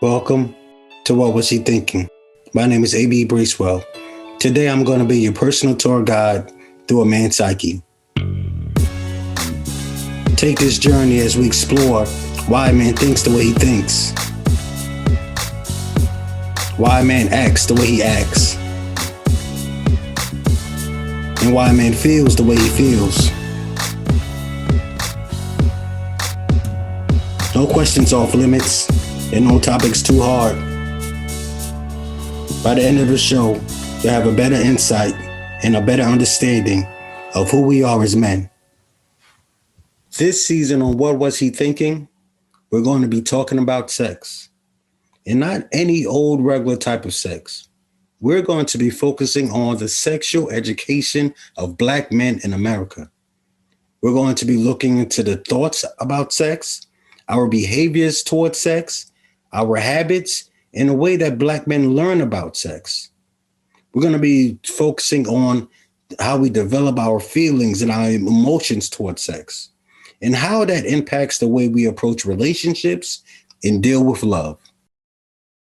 Welcome to What Was He Thinking? My name is A.B. Bracewell. Today I'm going to be your personal tour guide through a man's psyche. Take this journey as we explore why a man thinks the way he thinks, why a man acts the way he acts, and why a man feels the way he feels. No questions off limits, and no topics too hard. By the end of the show, you'll have a better insight and a better understanding of who we are as men. This season on What Was He Thinking? We're going to be talking about sex. And not any old regular type of sex. We're going to be focusing on the sexual education of Black men in America. We're going to be looking into the thoughts about sex, our behaviors towards sex, our habits, and the way that Black men learn about sex. We're going to be focusing on how we develop our feelings and our emotions towards sex, and how that impacts the way we approach relationships and deal with love.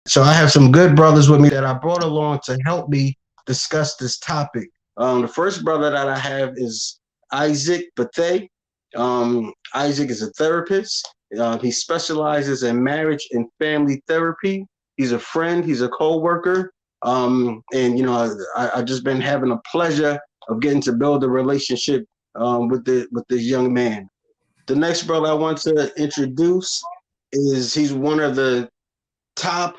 So I have some good brothers with me that I brought along to help me discuss this topic. The first brother that I have is Isaac Bethay. Isaac is a therapist. He specializes in marriage and family therapy. He's a friend. He's a co-worker. I just been having a pleasure of getting to build a relationship with this young man. The next brother I want to introduce he's one of the top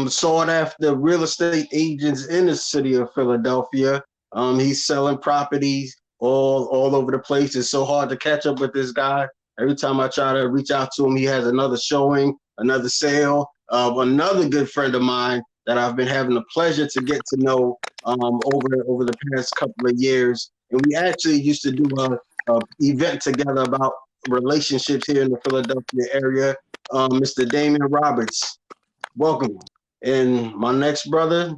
sought after real estate agents in the city of Philadelphia. He's selling properties all over the place. It's so hard to catch up with this guy. Every time I try to reach out to him, he has another showing, another sale. Another good friend of mine that I've been having the pleasure to get to know over the past couple of years. And we actually used to do a event together about relationships here in the Philadelphia area. Mr. Damiens Roberts, welcome. And my next brother,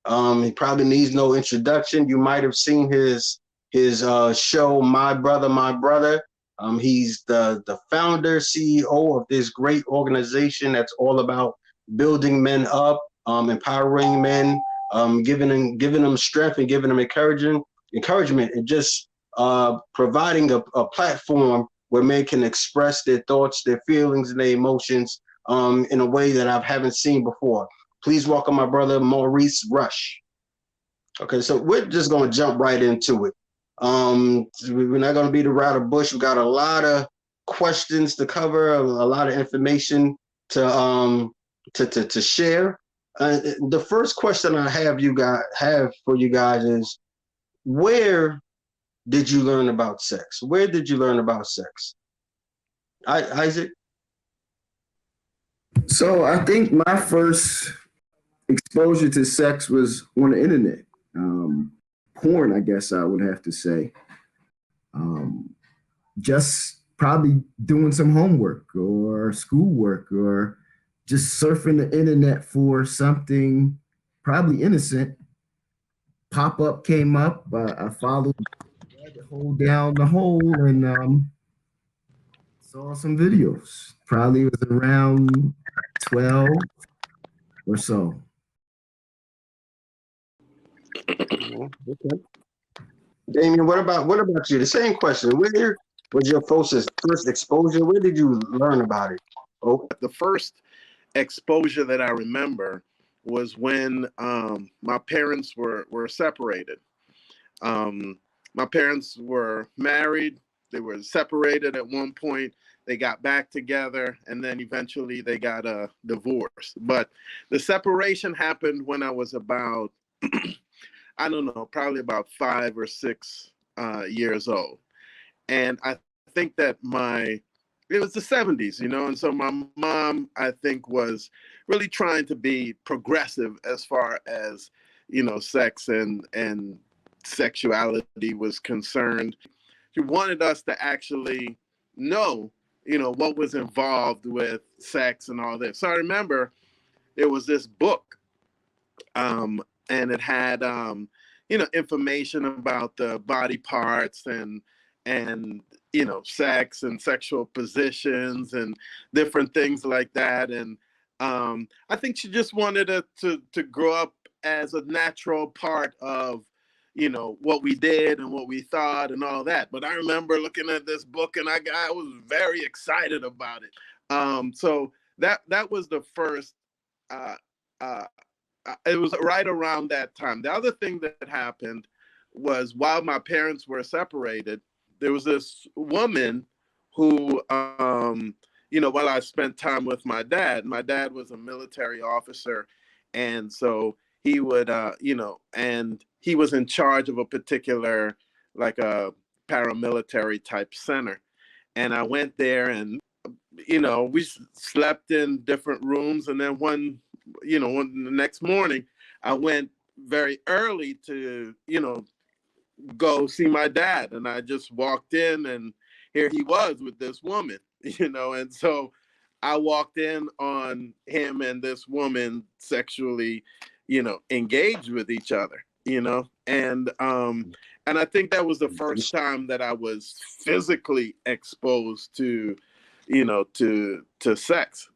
he probably needs no introduction. You might have seen his show, My Brother, My Brother. He's the founder, CEO of this great organization that's all about building men up, empowering men, giving them strength and giving them encouragement, and just providing a platform where men can express their thoughts, their feelings, and their emotions in a way that I haven't seen before. Please welcome my brother, Maurice Rush. Okay, so we're just going to jump right into it. We're not going to beat around the bush. We got a lot of questions to cover, a lot of information to share. The first question I have for you guys is, where did you learn about sex? Where did you learn about sex? Isaac? So I think my first exposure to sex was on the internet. Porn, I guess I would have to say. Just probably doing some homework or schoolwork or just surfing the internet for something probably innocent. Pop up came up. I followed, hold down the hole, and saw some videos. Probably was around 12 or so. Okay. Damien, what about you? The same question. Where was your first exposure? Where did you learn about it? Oh, The first exposure that I remember was when my parents were separated. My parents were married. They were separated at one point. They got back together, and then eventually they got a divorce. But the separation happened when I was about, I don't know, probably about 5 or 6 years old. And I think that it was the 70s, and so my mom, I think, was really trying to be progressive as far as, sex and sexuality was concerned. She wanted us to actually know, what was involved with sex and all this. So I remember there was this book, and it had, information about the body parts and sex and sexual positions and different things like that. And I think she just wanted it to grow up as a natural part of, what we did and what we thought and all that. But I remember looking at this book and I was very excited about it. So that was the first. Uh, uh, it was right around that time. The other thing that happened was while my parents were separated, there was this woman who, while I spent time with my dad was a military officer. And so he would, and he was in charge of a particular, like a paramilitary type center. And I went there and, we slept in different rooms. And then the next morning, I went very early to, go see my dad. And I just walked in and here he was with this woman, and so I walked in on him and this woman sexually, engaged with each other, and I think that was the first time that I was physically exposed to, to sex,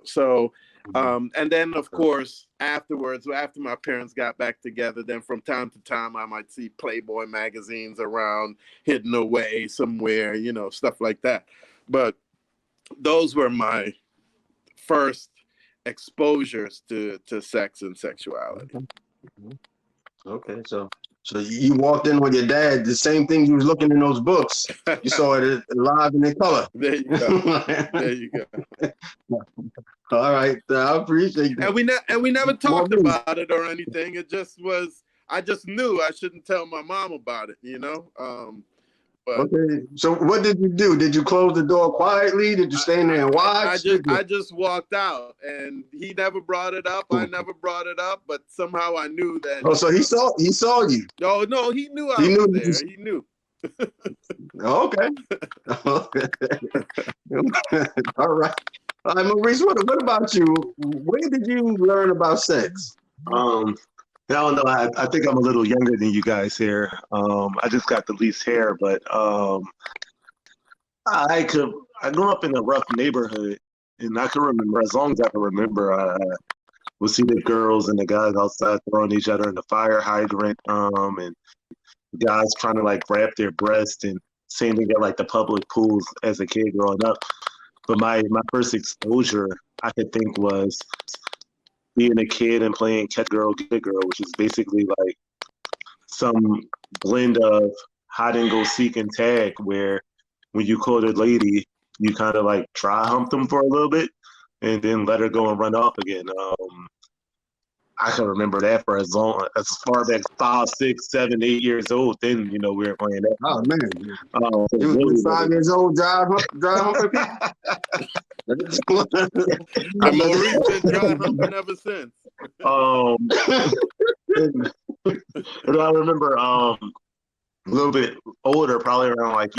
so and then of course afterwards, after my parents got back together, then from time to time I might see Playboy magazines around hidden away somewhere, stuff like that. But those were my first exposures to sex and sexuality. Okay, so you walked in with your dad, the same thing you was looking in those books. You saw it live and in color. There you go. There you go. All right, I appreciate that. And we never talked about it or anything. It just was. I just knew I shouldn't tell my mom about it. But okay, so what did you do? Did you close the door quietly? Did you stand there and watch? I just walked out, and he never brought it up. I never brought it up, but somehow I knew that. Oh, so he saw you. No, he knew I was there. He knew. Okay. All right. All right, Maurice, what about you? Where did you learn about sex? I don't know. I think I'm a little younger than you guys here. I just got the least hair, but I grew up in a rough neighborhood, and I can remember, as long as I can remember, I would see the girls and the guys outside throwing each other in the fire hydrant, and guys trying to like grab their breast, and same thing at like the public pools as a kid growing up. But my first exposure, I could think, was being a kid and playing catch girl, get girl, which is basically like some blend of hide and go seek and tag, where when you caught a lady, you kind of like try hump them for a little bit and then let her go and run off again. I can remember that for as far back 5, 6, 7, 8 years old. Then we were playing that. Oh man, you was really 5 years old, drive humping. And Maurice been dry humping ever since. And I remember a little bit older, probably around like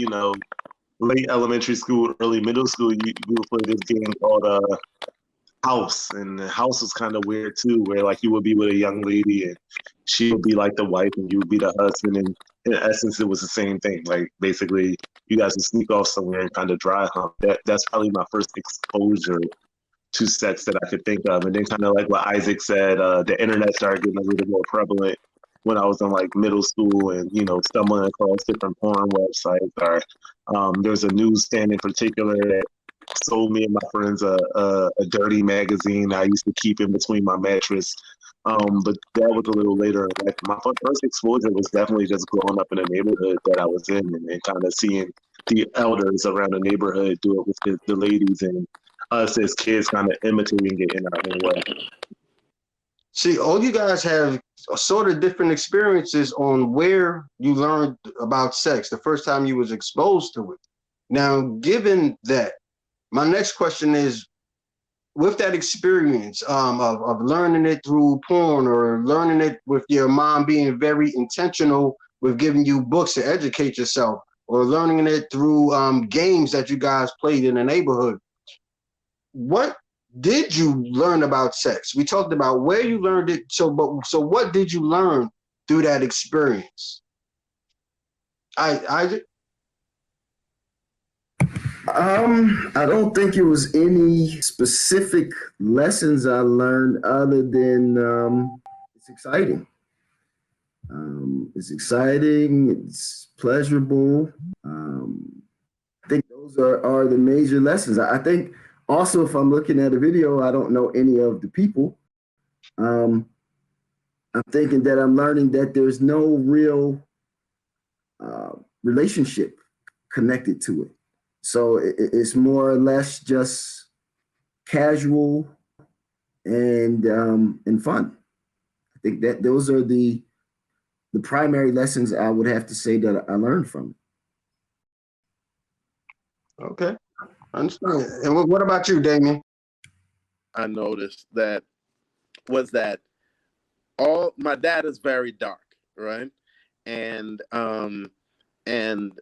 late elementary school, early middle school. You would play this game called House, and the house was kind of weird too, where like you would be with a young lady and she would be like the wife and you would be the husband, and in essence it was the same thing. Like basically you guys would sneak off somewhere and kind of dry hump. That's probably my first exposure to sex that I could think of. And then kind of like what Isaac said, the internet started getting a little more prevalent when I was in like middle school, and stumbling across different porn websites, or there's a newsstand in particular that sold me and my friends a dirty magazine I used to keep in between my mattress. But that was a little later. Like my first exposure was definitely just growing up in a neighborhood that I was in, and kind of seeing the elders around the neighborhood do it with the ladies, and us as kids kind of imitating it in our own way. See, all you guys have sort of different experiences on where you learned about sex, the first time you was exposed to it. Now, given that, my next question is, with that experience of learning it through porn, or learning it with your mom being very intentional with giving you books to educate yourself, or learning it through games that you guys played in the neighborhood, what did you learn about sex? We talked about where you learned it. So what did you learn through that experience? I don't think it was any specific lessons I learned other than it's exciting. It's exciting. It's pleasurable. I think those are the major lessons. I think also if I'm looking at a video, I don't know any of the people. Um, I'm thinking that I'm learning that there's no real uh, relationship connected to it. So it's more or less just casual and fun. I think that those are the primary lessons I would have to say that I learned from Okay, I understand. And what about you, Damien? I noticed that was that all my dad is very dark, right? And and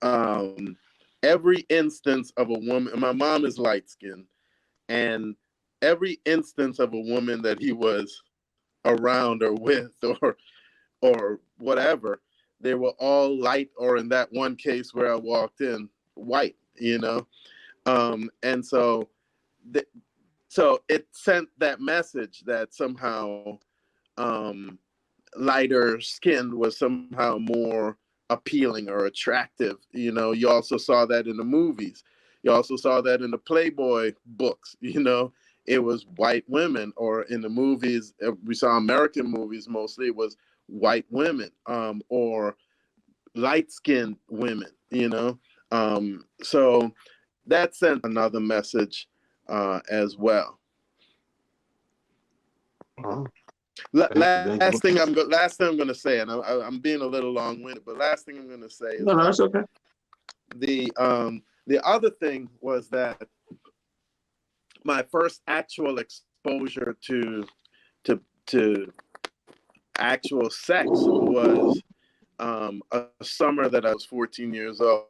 um every instance of a woman, my mom is light skinned, and every instance of a woman that he was around or with or whatever, they were all light, or in that one case where I walked in, white, and th- so it sent that message that somehow um lighter skin was somehow more appealing or attractive. You also saw that in the movies. You also saw that in the Playboy books. It was white women, or in the movies, we saw American movies mostly, it was white women, or light skinned women, So that sent another message as well. Oh, thank you. Last thing I'm going to say, and I'm being a little long-winded, but last thing I'm going to say is No, it's okay. the other thing was that my first actual exposure to actual sex was a summer that I was 14 years old.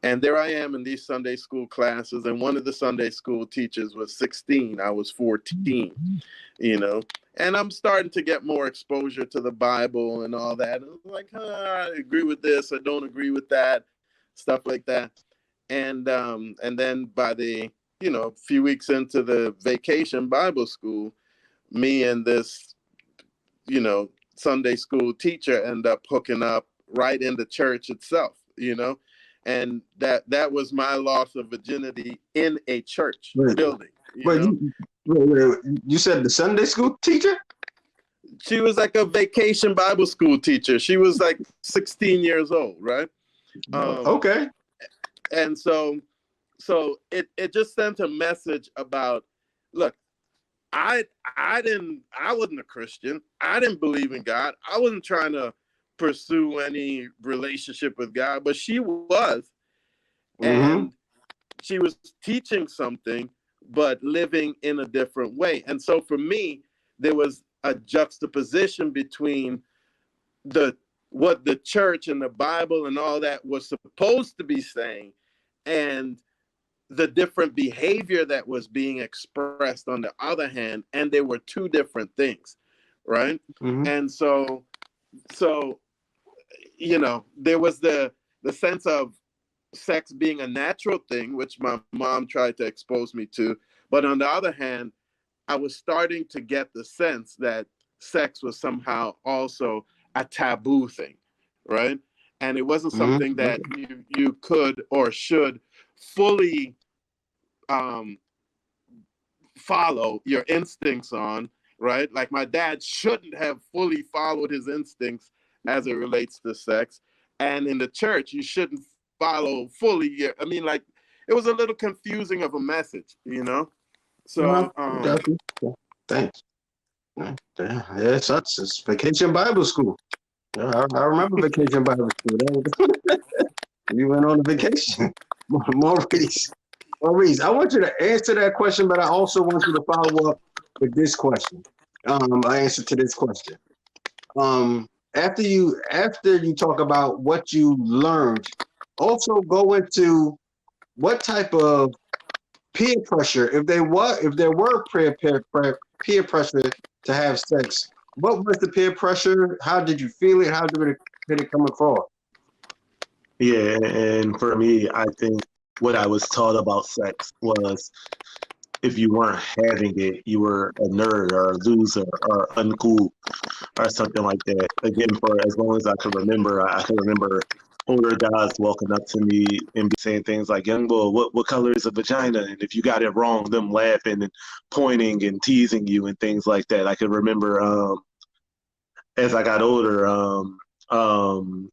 And there I am in these Sunday school classes, and one of the Sunday school teachers was 16. I was 14, and I'm starting to get more exposure to the Bible and all that. And I'm like, I agree with this, I don't agree with that, stuff like that. And then by the few weeks into the vacation Bible school, me and this Sunday school teacher end up hooking up right in the church itself, and that was my loss of virginity in a church Wait, building. you said the Sunday school teacher? She was like a vacation Bible school teacher. She was like 16 years old, right? Okay. And so it just sent a message about, look, I wasn't a Christian. I didn't believe in God. I wasn't trying to pursue any relationship with God, but she was, and she was teaching something, but living in a different way. And so for me, there was a juxtaposition between what the church and the Bible and all that was supposed to be saying, and the different behavior that was being expressed on the other hand, and they were two different things, right? And so there was the sense of sex being a natural thing, which my mom tried to expose me to, but on the other hand, I was starting to get the sense that sex was somehow also a taboo thing, right? And it wasn't something that you could or should fully follow your instincts on, right? Like my dad shouldn't have fully followed his instincts as it relates to sex. And in the church, you shouldn't follow fully. I mean, like, it was a little confusing of a message, So, Got you. Thanks. Yeah, it's Vacation Bible School. Yeah, I remember Vacation Bible School. We went on a vacation. Maurice, I want you to answer that question, but I also want you to follow up with this question. An answer to this question. After you talk about what you learned, also go into what type of peer pressure, if there were peer pressure to have sex, what was the peer pressure? How did you feel it? How did it come across? Yeah, and for me, I think what I was taught about sex was if you weren't having it, you were a nerd or a loser or uncool or something like that. Again, for as long as I can remember, I can remember older guys walking up to me and saying things like, "Young boy, what color is a vagina?" And if you got it wrong, them laughing and pointing and teasing you and things like that. I can remember as I got older, um,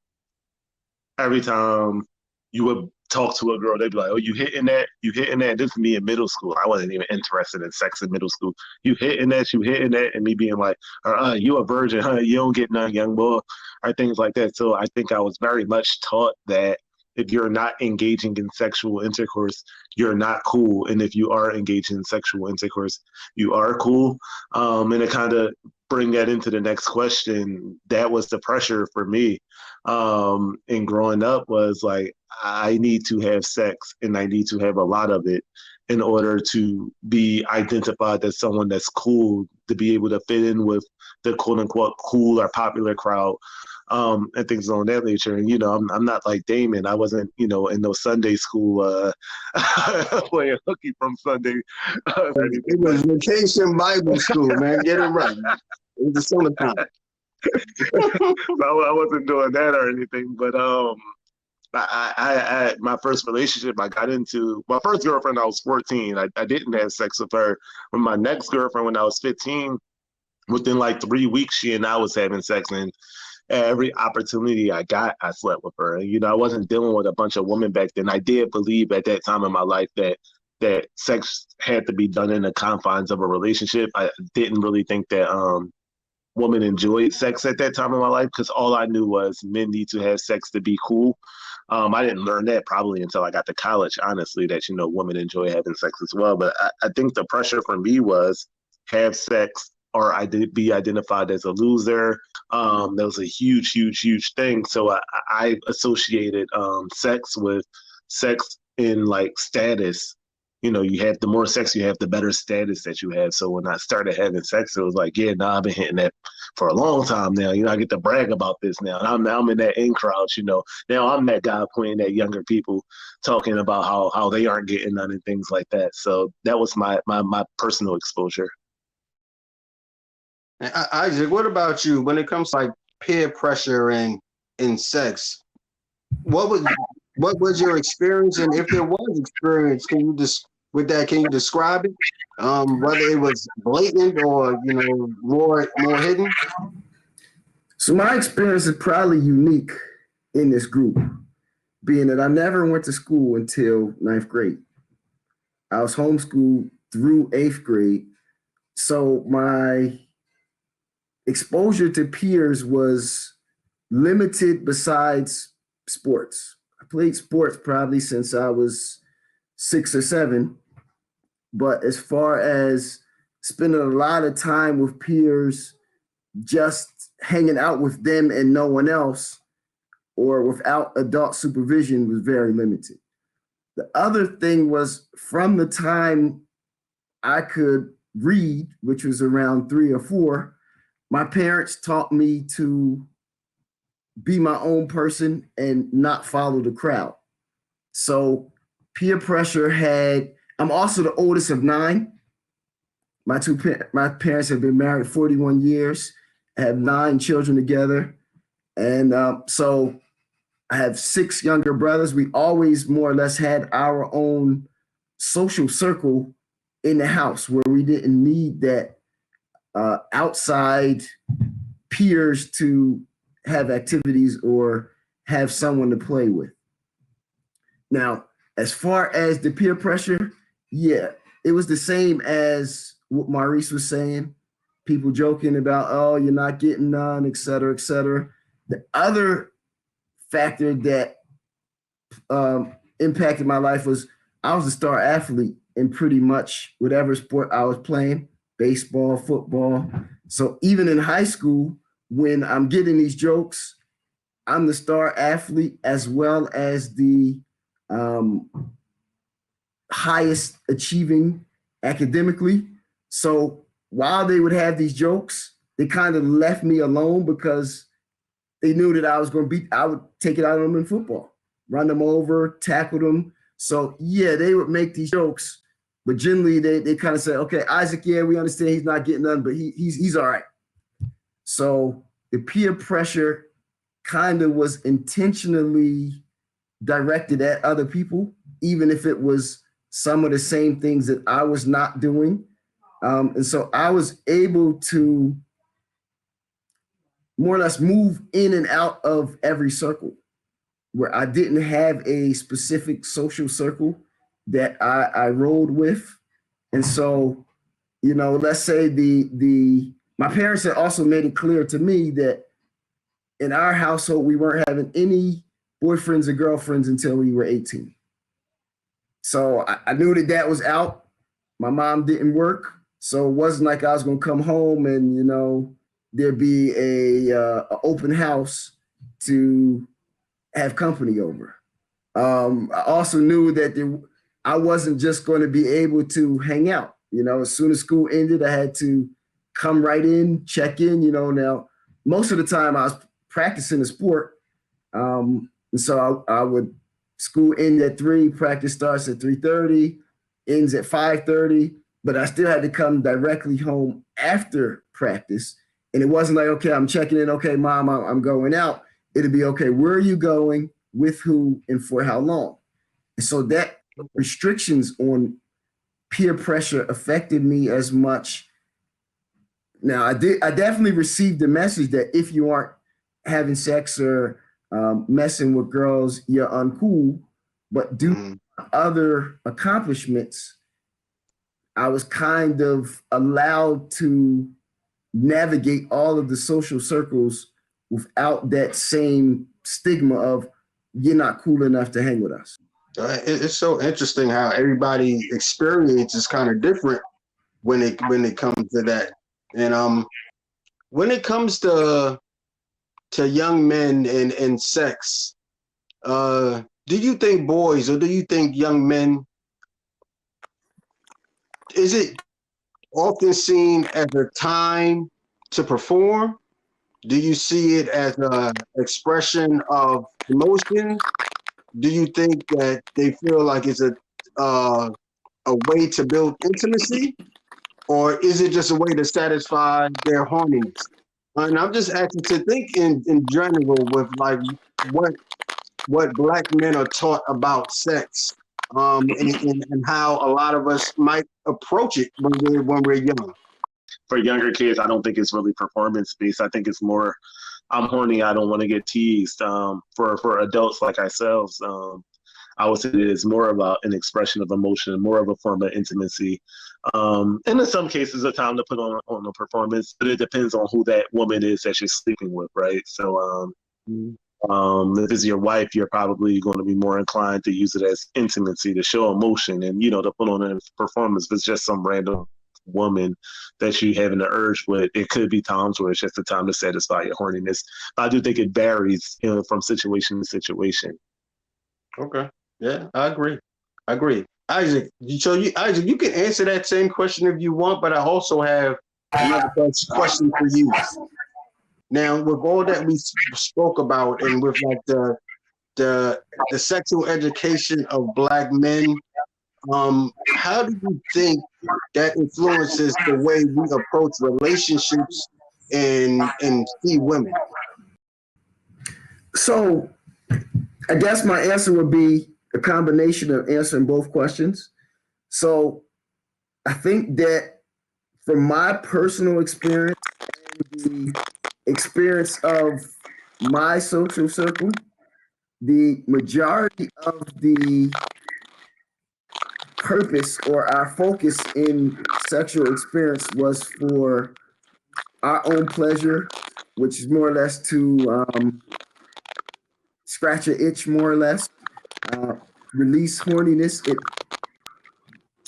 every time you would talk to a girl, they'd be like, "Oh, you hitting that? You hitting that?" This is me in middle school. I wasn't even interested in sex in middle school. You hitting that? You hitting that? And me being like, "You a virgin, huh? You don't get none, young boy," or things like that. So I think I was very much taught that if you're not engaging in sexual intercourse, you're not cool, and if you are engaging in sexual intercourse, you are cool. And to kind of bring that into the next question, that was the pressure for me and growing up was like I need to have sex and I need to have a lot of it in order to be identified as someone that's cool, to be able to fit in with the quote unquote cool or popular crowd, and things on that nature. And I'm not like Damon. I wasn't in no Sunday school playing hooky from Sunday. It was vacation Bible school, man. Get it right. It was the summertime. I wasn't doing that or anything, but I my first relationship I got into, my first girlfriend I was 14. I didn't have sex with her. With my next girlfriend when I was 15, within like 3 weeks, she and I was having sex, and every opportunity I got, I slept with her. And, I wasn't dealing with a bunch of women back then. I did believe at that time in my life that sex had to be done in the confines of a relationship. I didn't really think that women enjoyed sex at that time in my life because all I knew was men need to have sex to be cool. I didn't learn that probably until I got to college, honestly, that, women enjoy having sex as well. But I think the pressure for me was have sex or be identified as a loser. That was a huge, huge, huge thing. So I associated sex with sex in like status. You have the more sex you have, the better status that you have. So when I started having sex, it was like, yeah, I've been hitting that for a long time now. I get to brag about this now. And I'm in that in crowd, Now I'm that guy pointing at younger people, talking about how they aren't getting none and things like that. So that was my personal exposure. Isaac, what about you? When it comes to like peer pressure and in sex, what was your experience? And if there was experience, can you describe it? Whether it was blatant or more hidden? So my experience is probably unique in this group, being that I never went to school until ninth grade. I was homeschooled through eighth grade. So my exposure to peers was limited besides sports. I played sports probably since I was 6 or 7. But as far as spending a lot of time with peers, just hanging out with them and no one else, or without adult supervision, was very limited. The other thing was from the time I could read, which was around 3 or 4, my parents taught me to be my own person and not follow the crowd. So peer pressure I'm also the oldest of 9. My parents have been married 41 years, have 9 children together. And so I have 6 younger brothers. We always more or less had our own social circle in the house where we didn't need that outside peers to have activities or have someone to play with. Now, as far as the peer pressure, yeah, it was the same as what Maurice was saying. People joking about, oh, you're not getting none, et cetera, et cetera. The other factor that impacted my life was I was a star athlete in pretty much whatever sport I was playing, baseball, football. So even in high school, when I'm getting these jokes, I'm the star athlete as well as the highest achieving academically. So while they would have these jokes, they kind of left me alone because they knew that I would take it out on them in football, run them over, tackle them. So yeah, they would make these jokes, but generally they kind of say, okay, Isaac, yeah, we understand he's not getting none, but he's all right. So the peer pressure kind of was intentionally directed at other people, even if it was some of the same things that I was not doing. And so I was able to more or less move in and out of every circle where I didn't have a specific social circle that I rolled with. And so, you know, let's say the my parents had also made it clear to me that in our household, we weren't having any boyfriends or girlfriends until we were 18. So I knew that was out. My mom didn't work. So it wasn't like I was going to come home and, you know, there'd be a open house to have company over. I also knew that I wasn't just going to be able to hang out. You know, as soon as school ended, I had to come right in, check in. You know, now most of the time I was practicing the sport, and so I would school end at 3, practice starts at 3:30, ends at 5:30. But I still had to come directly home after practice, and it wasn't like, okay, I'm checking in. Okay, mom, I'm going out. It'd be okay. Where are you going? With who and for how long? And so that restrictions on peer pressure affected me as much. Now I definitely received the message that if you aren't having sex or messing with girls, you're uncool. But due to other accomplishments, I was kind of allowed to navigate all of the social circles without that same stigma of you're not cool enough to hang with us. It's so interesting how everybody experience is kind of different when it comes to that. And when it comes to young men and sex, do you think boys or do you think young men, is it often seen as a time to perform? Do you see it as an expression of emotions? Do you think that they feel like it's a way to build intimacy, or is it just a way to satisfy their horniness? And I'm just asking to think in general with like what what black men are taught about sex, and how a lot of us might approach it when we're young. For younger kids, I don't think it's really performance based. I think it's more, I'm horny, I don't want to get teased. For adults like ourselves, I would say that it's more about an expression of emotion, more of a form of intimacy. And in some cases, a time to put on a performance, but it depends on who that woman is that you're sleeping with, right? So, if it's your wife, you're probably going to be more inclined to use it as intimacy to show emotion and, you know, to put on a performance. If it's just some random woman that you having the urge with, it could be times where it's just a time to satisfy your horniness. I do think it varies, you know, from situation to situation. Okay. Yeah, I agree. I agree. Isaac, Isaac, you can answer that same question if you want, but I also have another question for you. Now, with all that we spoke about, and with like the sexual education of black men, how do you think that influences the way we approach relationships and see women? So I guess my answer would be a combination of answering both questions. So I think that from my personal experience and the experience of my social circle, the majority of the purpose or our focus in sexual experience was for our own pleasure, which is more or less to scratch an itch, more or less, release horniness.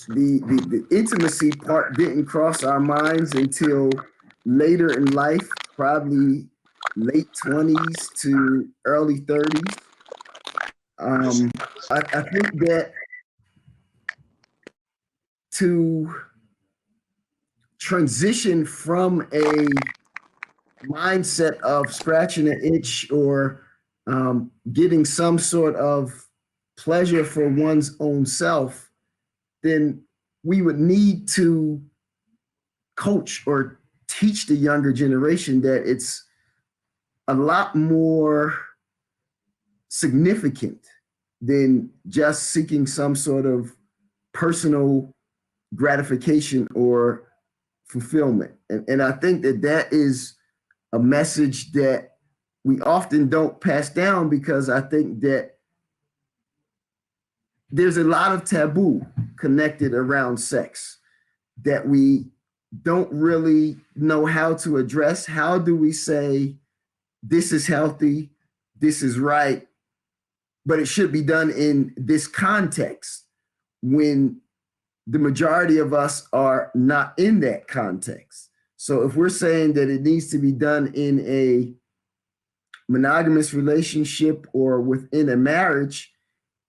The intimacy part didn't cross our minds until later in life, probably late 20s to early 30s. I think that to transition from a mindset of scratching an itch or getting some sort of pleasure for one's own self, then we would need to coach or teach the younger generation that it's a lot more significant than just seeking some sort of personal gratification or fulfillment. And I think that that is a message that we often don't pass down, because I think that there's a lot of taboo connected around sex that we don't really know how to address. How do we say this is healthy, this is right, but it should be done in this context, when the majority of us are not in that context? So if we're saying that it needs to be done in a monogamous relationship or within a marriage,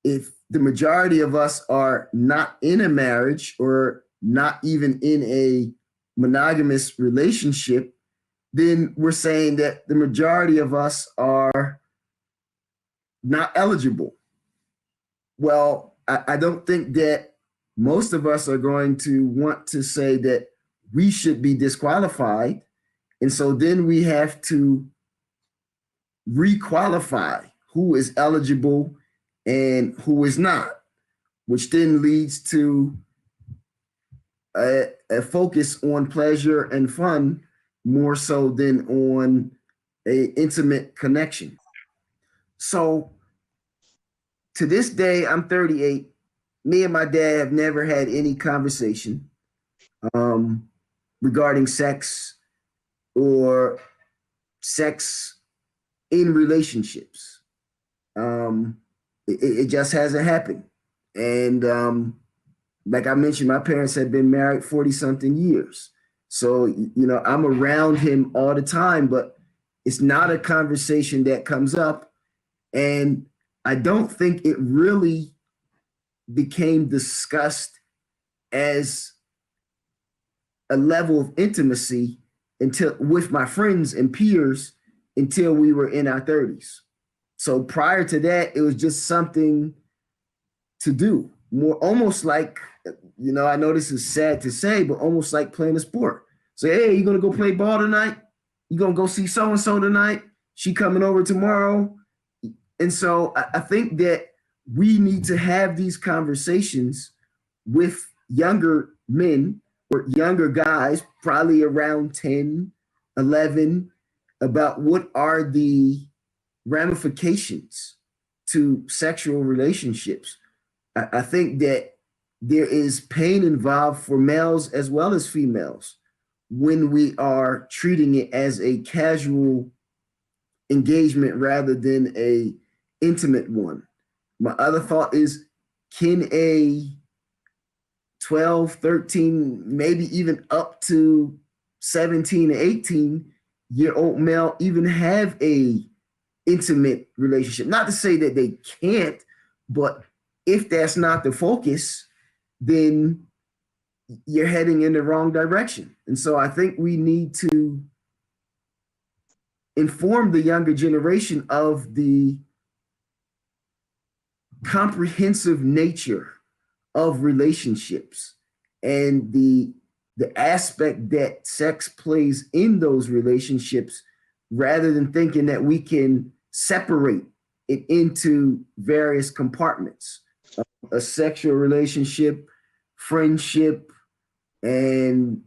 if the majority of us are not in a marriage or not even in a monogamous relationship, then we're saying that the majority of us are not eligible. Well, I don't think that most of us are going to want to say that we should be disqualified. And so then we have to requalify who is eligible and who is not, which then leads to a focus on pleasure and fun more so than on a intimate connection. So to this day, I'm 38. Me and my dad have never had any conversation regarding sex or sex in relationships. It just hasn't happened. And like I mentioned, my parents had been married 40 something years. So, I'm around him all the time, but it's not a conversation that comes up. And I don't think it really became discussed as a level of intimacy until with my friends and peers until we were in our 30s. So prior to that, it was just something to do, more almost like, I know this is sad to say, but almost like playing a sport. So, hey, you gonna go play ball tonight? You gonna go see so-and-so tonight? She coming over tomorrow. And so I think that we need to have these conversations with younger men or younger guys, probably around 10, 11, about what are the ramifications to sexual relationships. I think that there is pain involved for males as well as females when we are treating it as a casual engagement rather than a intimate one. My other thought is, can a 12, 13, maybe even up to 17 or 18-year-old male even have a intimate relationship? Not to say that they can't, but if that's not the focus, then you're heading in the wrong direction. And so I think we need to inform the younger generation of the comprehensive nature of relationships and the aspect that sex plays in those relationships, rather than thinking that we can separate it into various compartments: a sexual relationship, friendship, and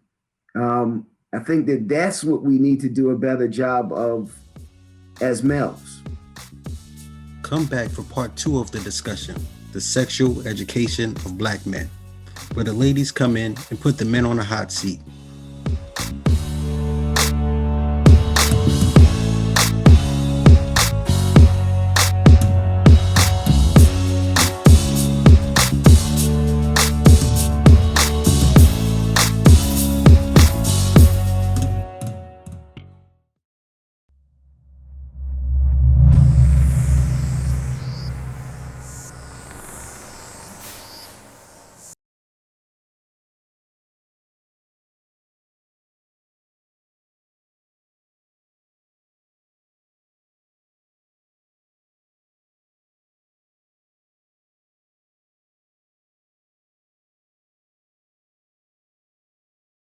I think that that's what we need to do a better job of as males. Come back for part 2 of the discussion, the sexual education of Black men, where the ladies come in and put the men on a hot seat